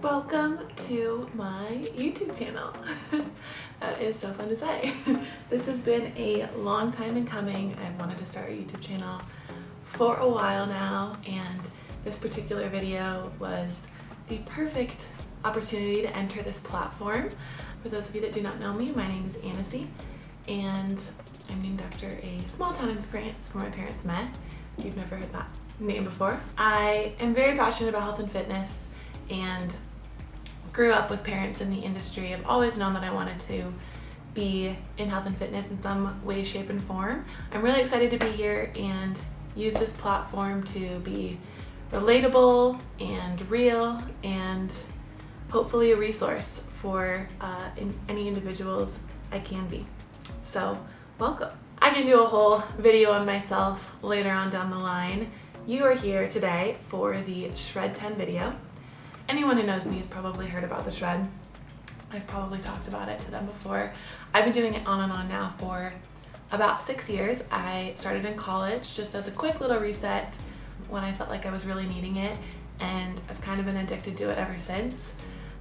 Welcome to my YouTube channel. That is so fun to say. This has been a long time in coming. I've wanted to start a YouTube channel for a while now, and this particular video was the perfect opportunity to enter this platform. For those of you that do not know me, my name is Annecy, and I'm named after a small town in France where my parents met. If you've never heard that name before. I am very passionate about health and fitness and grew up with parents in the industry. I've always known that I wanted to be in health and fitness in some way, shape, and form. I'm really excited to be here and use this platform to be relatable and real and hopefully a resource for any individuals I can be. So welcome. I can do a whole video on myself later on down the line. You are here today for the Shred 10 video. Anyone who knows me has probably heard about the Shred. I've probably talked about it to them before. I've been doing it on and on now for about 6 years. I started in college just as a quick little reset when I felt like I was really needing it, and I've kind of been addicted to it ever since.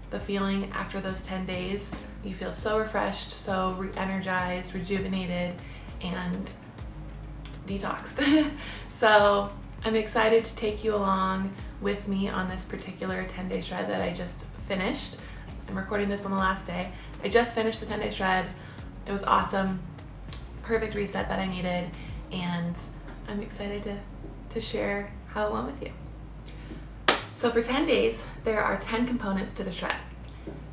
The feeling after those 10 days, you feel so refreshed, so re-energized, rejuvenated, and detoxed. So I'm excited to take you along with me on this particular 10-day shred that I just finished. I'm recording this on the last day. I just finished the 10-day shred. It was awesome. Perfect reset that I needed, and I'm excited to share how it went with you. So for 10 days, there are 10 components to the shred.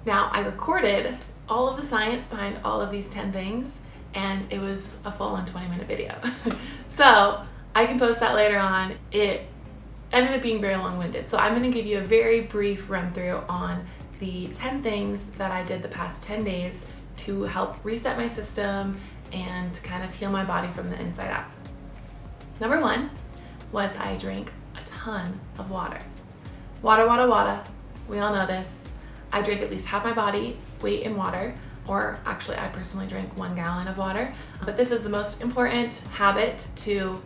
Now, I recorded all of the science behind all of these 10 things, and it was a full-on 20-minute video. So I can post that later on. It ended up being very long-winded. So I'm gonna give you a very brief run-through on the 10 things that I did the past 10 days to help reset my system and kind of heal my body from the inside out. Number one was I drank a ton of water. Water, water, water. We all know this. I drank at least half my body weight in water, or actually I personally drank 1 gallon of water. But this is the most important habit to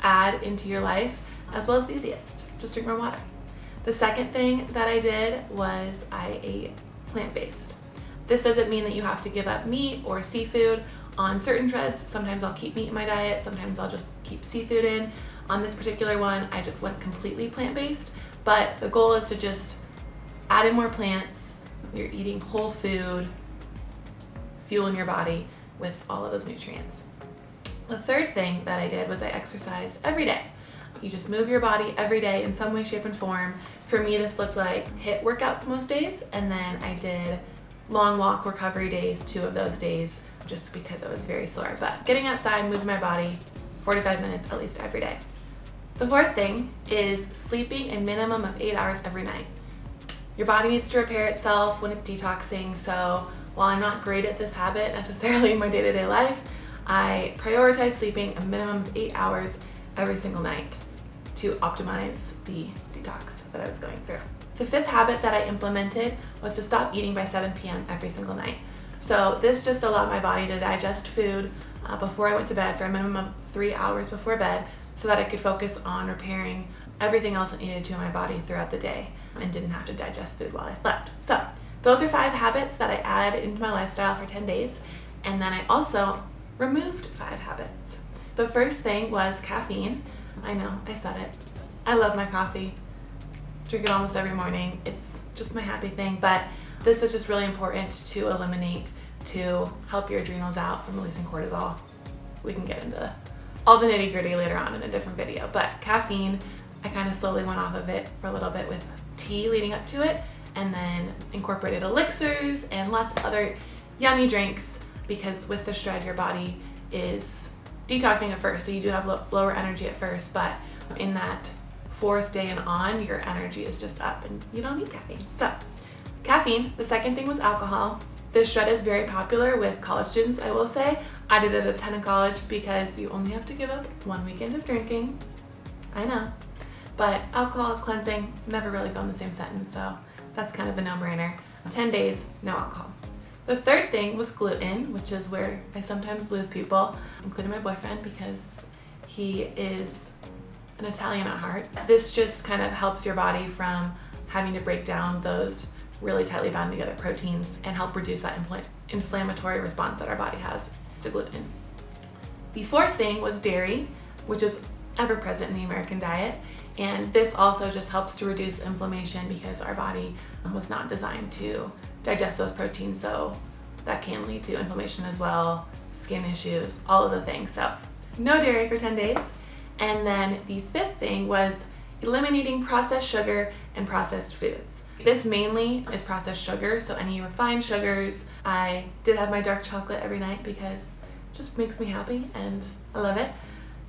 add into your life, as well as the easiest. Just drink more water. The second thing that I did was I ate plant-based. This doesn't mean that you have to give up meat or seafood on certain shreds. Sometimes I'll keep meat in my diet, sometimes I'll just keep seafood in. On this particular one, I just went completely plant-based, but the goal is to just add in more plants. You're eating whole food, fueling your body with all of those nutrients. The third thing that I did was I exercised every day. You just move your body every day in some way, shape, and form. For me, this looked like HIIT workouts most days, and then I did long walk recovery days 2 of those days, just because I was very sore. But getting outside, moving my body 45 minutes at least every day. The fourth thing is sleeping a minimum of 8 hours every night. Your body needs to repair itself when it's detoxing, so while I'm not great at this habit necessarily in my day-to-day life, I prioritize sleeping a minimum of 8 hours every single night to optimize the detox that I was going through. The fifth habit that I implemented was to stop eating by 7 p.m. every single night. So this just allowed my body to digest food before I went to bed for a minimum of 3 hours before bed, so that I could focus on repairing everything else that needed to in my body throughout the day and didn't have to digest food while I slept. So those are 5 habits that I added into my lifestyle for 10 days. And then I also removed 5 habits. The first thing was caffeine. I know, I said it. I love my coffee. Drink it almost every morning. It's just my happy thing, but this is just really important to eliminate to help your adrenals out from releasing cortisol. We can get into all the nitty-gritty later on in a different video, but caffeine, I kind of slowly went off of it for a little bit with tea leading up to it, and then incorporated elixirs and lots of other yummy drinks, because with the shred, your body is detoxing at first, so you do have lower energy at first, but in that 4th day and on, your energy is just up and you don't need caffeine. So caffeine. The second thing was alcohol. This shred is very popular with college students, I will say. I did it at a ton of college because you only have to give up 1 weekend of drinking. I know, but alcohol cleansing, never really go in the same sentence, so that's kind of a no-brainer. 10 days, no alcohol. The third thing was gluten, which is where I sometimes lose people, including my boyfriend, because he is an Italian at heart. This just kind of helps your body from having to break down those really tightly bound together proteins and help reduce that inflammatory response that our body has to gluten. The fourth thing was dairy, which is ever present in the American diet. And this also just helps to reduce inflammation because our body was not designed to digest those proteins, so that can lead to inflammation as well, skin issues, all of the things. So no dairy for 10 days. And then the fifth thing was eliminating processed sugar and processed foods. This mainly is processed sugar, so any refined sugars. I did have my dark chocolate every night because it just makes me happy and I love it.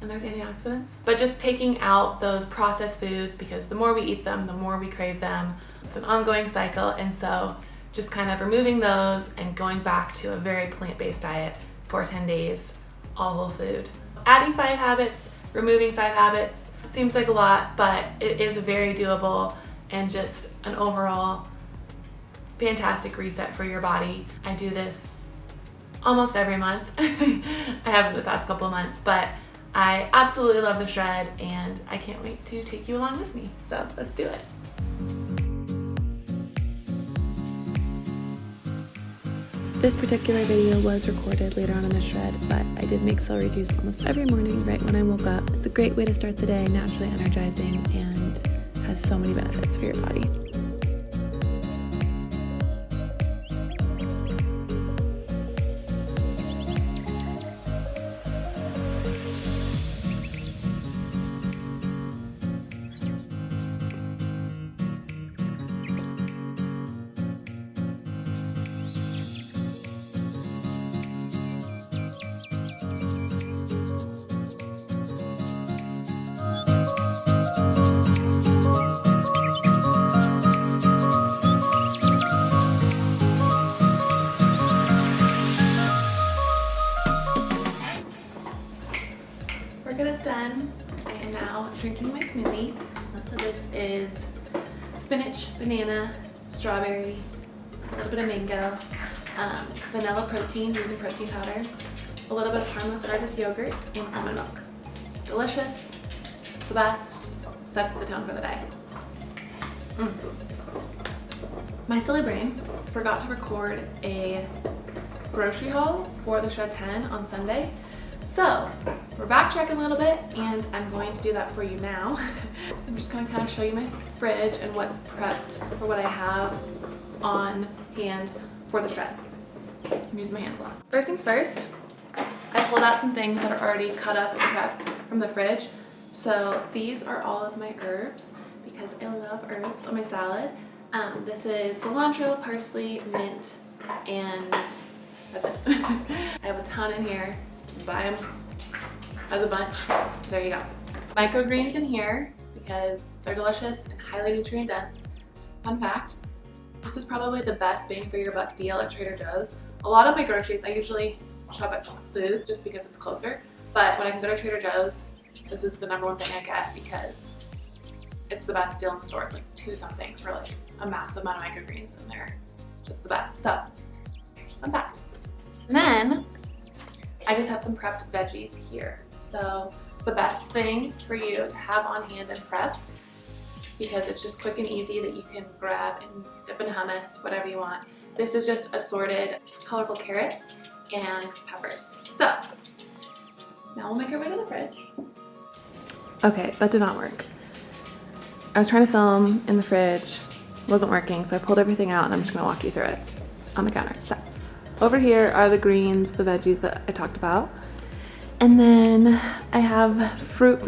And there's antioxidants. But just taking out those processed foods, because the more we eat them, the more we crave them. It's an ongoing cycle, and so just kind of removing those and going back to a very plant-based diet for 10 days, all whole food. Adding 5 habits, removing 5 habits, seems like a lot, but it is very doable and just an overall fantastic reset for your body. I do this almost every month. I haven't the past couple of months, but I absolutely love the shred and I can't wait to take you along with me. So let's do it. This particular video was recorded later on in the shred, but I did make celery juice almost every morning right when I woke up. It's a great way to start the day, naturally energizing, and has so many benefits for your body. Work is done. I am now drinking my smoothie. So this is spinach, banana, strawberry, a little bit of mango, vanilla protein, vegan protein powder, a little bit of harmless artist yogurt, and almond milk. Delicious. It's the best. Sets the tone for the day. My silly brain forgot to record a grocery haul for the Shred 10 on Sunday. So we're backtracking a little bit and I'm going to do that for you now. I'm just going to kind of show you my fridge and what's prepped for what I have on hand for the shred. I'm using my hands a lot. First things first, I pulled out some things that are already cut up and prepped from the fridge. So these are all of my herbs because I love herbs on my salad. This is cilantro, parsley, mint, and that's it. I have a ton in here. Just buy them as a bunch. There you go. Microgreens in here because they're delicious and highly nutrient dense. Fun fact, this is probably the best bang for your buck deal at Trader Joe's. A lot of my groceries, I usually shop at Whole Foods just because it's closer, but when I can go to Trader Joe's, this is the #1 thing I get because it's the best deal in the store. It's like 2 something for like a massive amount of microgreens and they're just the best. So, fun fact. And then I just have some prepped veggies here. So the best thing for you to have on hand and prepped, because it's just quick and easy that you can grab and dip in hummus, whatever you want. This is just assorted colorful carrots and peppers. So now we'll make our way to the fridge. Okay, that did not work. I was trying to film in the fridge, wasn't working, so I pulled everything out and I'm just gonna walk you through it on the counter. So over here are the greens, the veggies that I talked about. And then I have fruit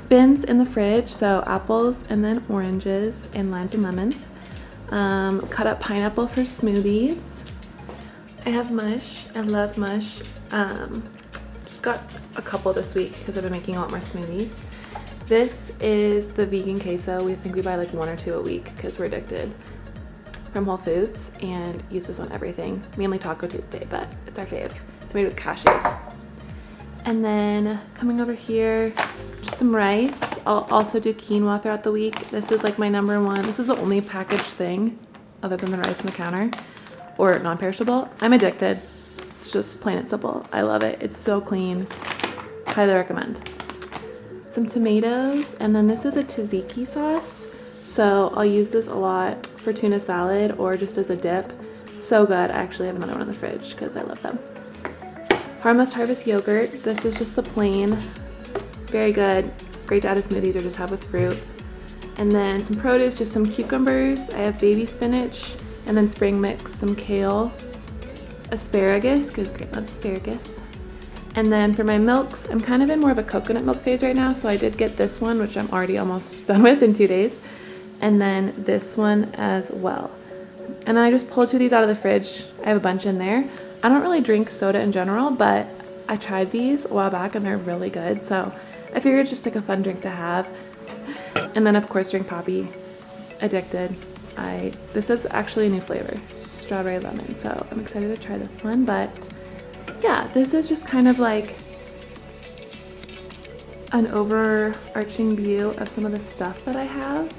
bins in the fridge, so apples and then oranges and limes and lemons. Cut up pineapple for smoothies. I have mush. I love mush. Just got a couple this week because I've been making a lot more smoothies. This is the vegan queso. We think we buy like 1 or 2 a week because we're addicted. From Whole Foods and use this on everything, mainly Taco Tuesday, but it's our fave. It's made with cashews. And then coming over here, just some rice. I'll also do quinoa throughout the week. This is like my #1. This is the only packaged thing other than the rice on the counter or non-perishable. I'm addicted. It's just plain and simple. I love it. It's so clean. Highly recommend. Some tomatoes, and then this is a tzatziki sauce. So I'll use this a lot for tuna salad or just as a dip. So good. I actually have another one in the fridge because I love them. Must Harvest yogurt. This is just the plain. Very good. Great to add to smoothies or just have with fruit. And then some produce, just some cucumbers. I have baby spinach, and then spring mix, some kale, asparagus, because Grant loves asparagus. And then for my milks, I'm kind of in more of a coconut milk phase right now, so I did get this one, which I'm already almost done with in 2 days. And then this one as well. And then I just pulled 2 of these out of the fridge. I have a bunch in there. I don't really drink soda in general, but I tried these a while back and they're really good. So I figured it's just like a fun drink to have. And then of course drink Poppy. Addicted. This is actually a new flavor, strawberry lemon. So I'm excited to try this one. But yeah, this is just kind of like an overarching view of some of the stuff that I have.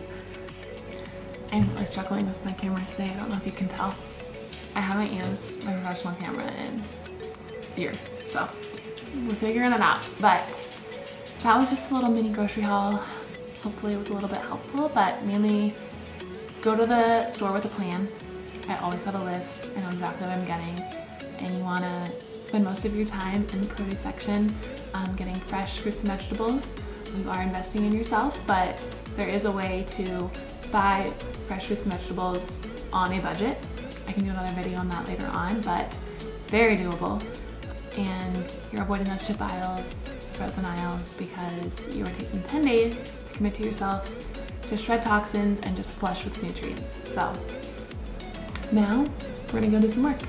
I'm really struggling with my camera today. I don't know if you can tell. I haven't used my professional camera in years, so we're figuring it out. But that was just a little mini grocery haul. Hopefully it was a little bit helpful, but mainly go to the store with a plan. I always have a list. I know exactly what I'm getting, and you want to spend most of your time in the produce section getting fresh fruits and vegetables. You are investing in yourself, but there is a way to buy fresh fruits and vegetables on a budget. I can do another video on that later on, but very doable. And you're avoiding those chip aisles, frozen aisles, because you are taking 10 days to commit to yourself to shred toxins and just flush with nutrients. So now we're gonna go do some work.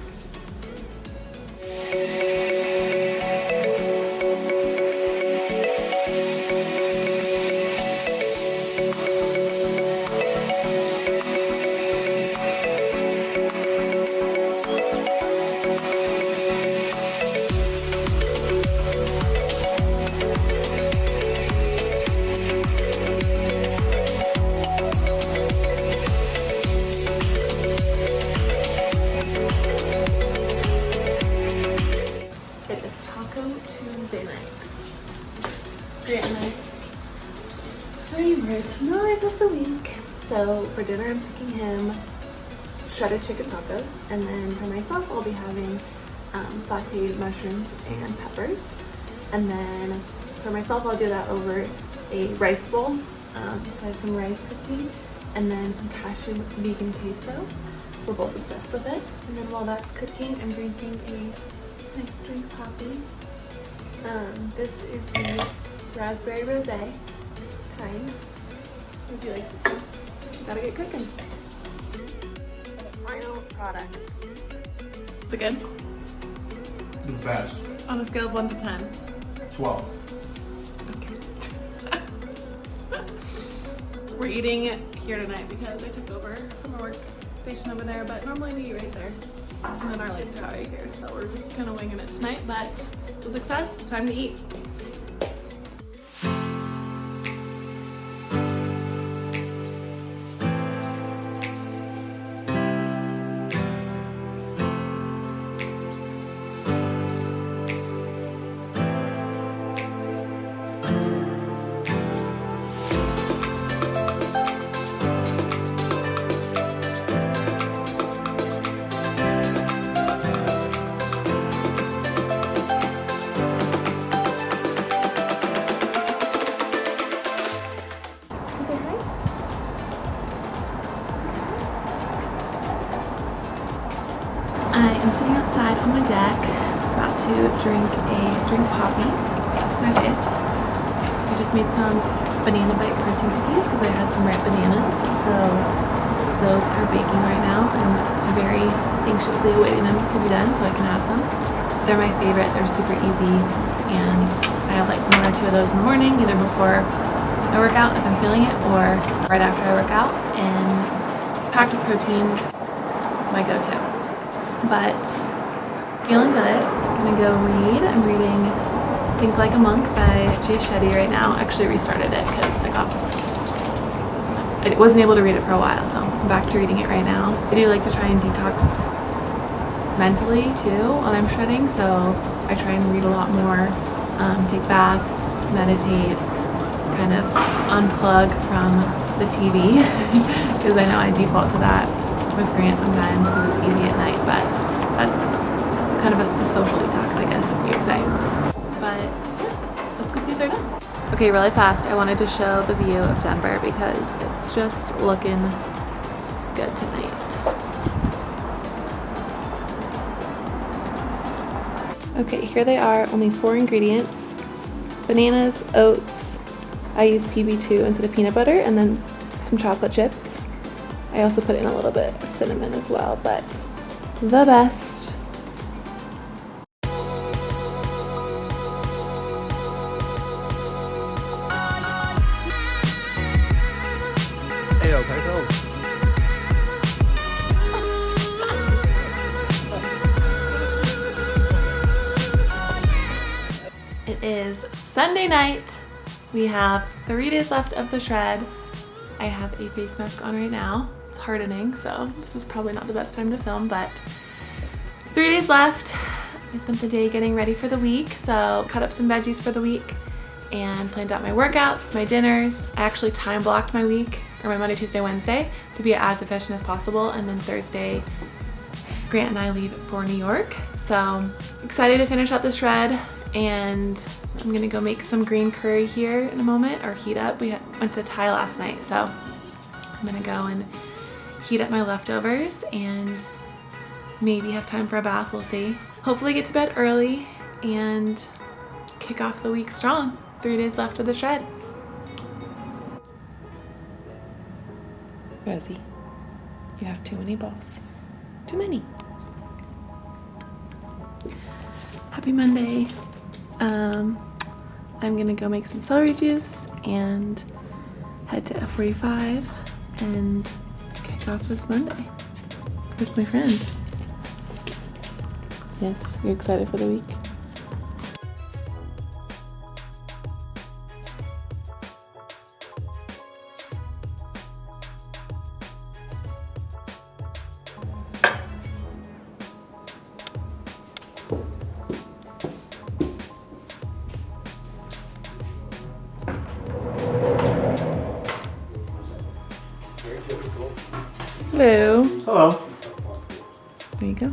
Favorite night of the week. So for dinner I'm cooking him shredded chicken tacos, and then for myself I'll be having sauteed mushrooms and peppers, and then for myself I'll do that over a rice bowl. So I have some rice cooking and then some cashew vegan queso. We're both obsessed with it. And then while that's cooking, I'm drinking a nice drink Poppy. This is the raspberry rosé kind, as he likes it too. Gotta get cooking. Final product. Is it good? The best. On a scale of 1 to 10. 12. Okay. We're eating here tonight because I took over from a work station over there, but normally we eat right there. And then our lights are out right here, so we're just kind of winging it tonight, but it's a success. Time to eat. I am sitting outside on my deck, about to drink a drink Poppy, my fave. I just made some banana bite protein cookies because I had some ripe bananas, so those are baking right now. I'm very anxiously awaiting them to be done so I can have some. They're my favorite, they're super easy, and I have like 1 or 2 of those in the morning, either before I work out if I'm feeling it, or right after I work out, and packed with protein, my go-to. But feeling good. Gonna go read. I'm reading Think Like a Monk by Jay Shetty right now. Actually restarted it because I wasn't able to read it for a while, so I'm back to reading it right now. I do like to try and detox mentally too when I'm shredding, so I try and read a lot more, take baths, meditate, kind of unplug from the TV because I know I default to that with Grant sometimes because it's easy at night, but that's kind of a social detox, I guess, if you would say. But yeah, let's go see if they're done. Okay, really fast, I wanted to show the view of Denver because it's just looking good tonight. Okay, here they are, only 4 ingredients. Bananas, oats, I use PB2 instead of peanut butter, and then some chocolate chips. I also put in a little bit of cinnamon as well, but the best. Hey, okay, It is Sunday night. We have 3 days left of the shred. I have a face mask on right now. It's hardening, so this is probably not the best time to film, but 3 days left. I spent the day getting ready for the week, so cut up some veggies for the week and planned out my workouts, my dinners. I actually time blocked my week, or my Monday, Tuesday, Wednesday, to be as efficient as possible, and then Thursday, Grant and I leave for New York. So excited to finish up the shred, and I'm gonna go make some green curry here in a moment, or heat up. We went to Thai last night, so I'm gonna go and heat up my leftovers and maybe have time for a bath, we'll see. Hopefully get to bed early and kick off the week strong. 3 days left of the shred. Rosie, you have too many balls. Too many. Happy Monday. I'm gonna go make some celery juice and head to F45 and kick off this Monday with my friend. Yes, you're excited for the week? Hello. Hello. There you go.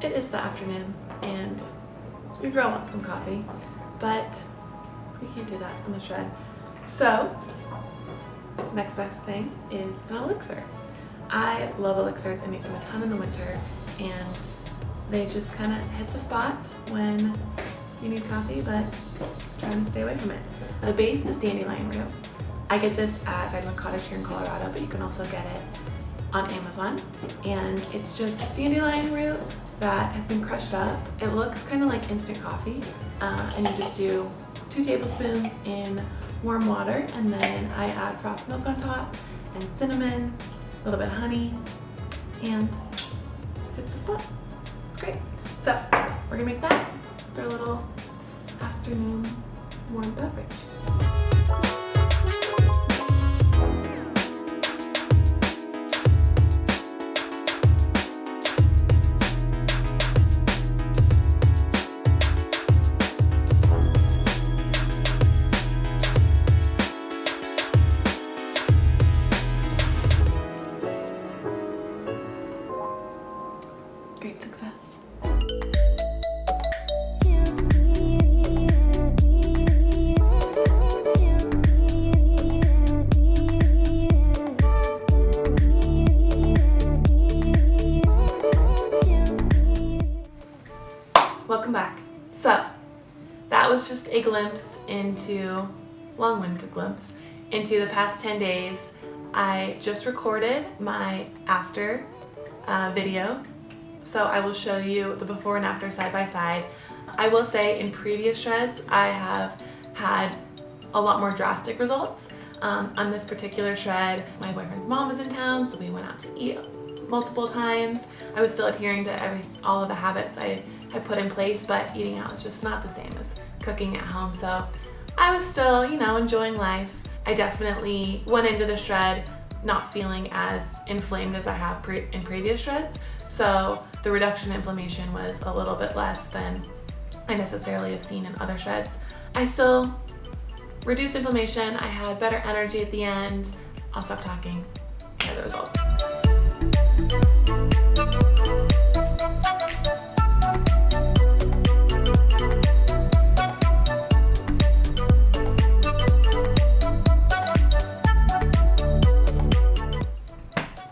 It is the afternoon and we girl want some coffee, but we can't do that on the shred. So, next best thing is an elixir. I love elixirs. I make them a ton in the winter, and they just kind of hit the spot when you need coffee, but trying to stay away from it. The base is dandelion root. I get this at Vitamin Cottage here in Colorado, but you can also get it on Amazon. And it's just dandelion root that has been crushed up. It looks kind of like instant coffee, and you just do 2 tablespoons in warm water, and then I add frothed milk on top and cinnamon, a little bit of honey, and it's the spot. It's great. So we're gonna make that for a little afternoon warm beverage. Great success. Welcome back. So that was just a glimpse into, long-winded glimpse, into the past 10 days. I just recorded my after video, so I will show you the before and after side by side. I will say in previous shreds I have had a lot more drastic results. On this particular shred, my boyfriend's mom was in town, so we went out to eat multiple times. I was still adhering to all of the habits I had put in place, but eating out is just not the same as cooking at home. So I was still, enjoying life. I definitely went into the shred not feeling as inflamed as I have in previous shreds. So the reduction in inflammation was a little bit less than I necessarily have seen in other shreds. I still reduced inflammation. I had better energy at the end. I'll stop talking. Here are the results.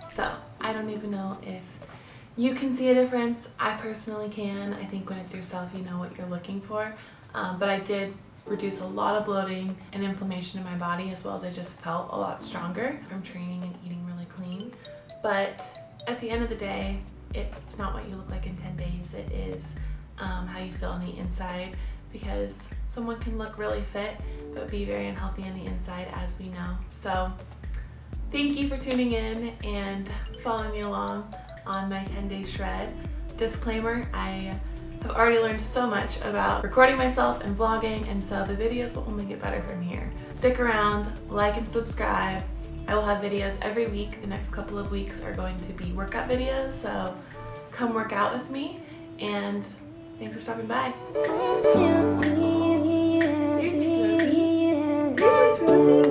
So I don't even know if you can see a difference. I personally can. I think when it's yourself, you know what you're looking for. But I did reduce a lot of bloating and inflammation in my body, as well as I just felt a lot stronger from training and eating really clean. But at the end of the day, it's not what you look like in 10 days. It is how you feel on the inside, because someone can look really fit but be very unhealthy on the inside, as we know. So thank you for tuning in and following me along on my 10-day shred. Disclaimer, I have already learned so much about recording myself and vlogging, and so the videos will only get better from here. Stick around, like and subscribe. I will have videos every week. The next couple of weeks are going to be workout videos, so come work out with me, and thanks for stopping by. Here's Miss Rosie. Here's Miss Rosie.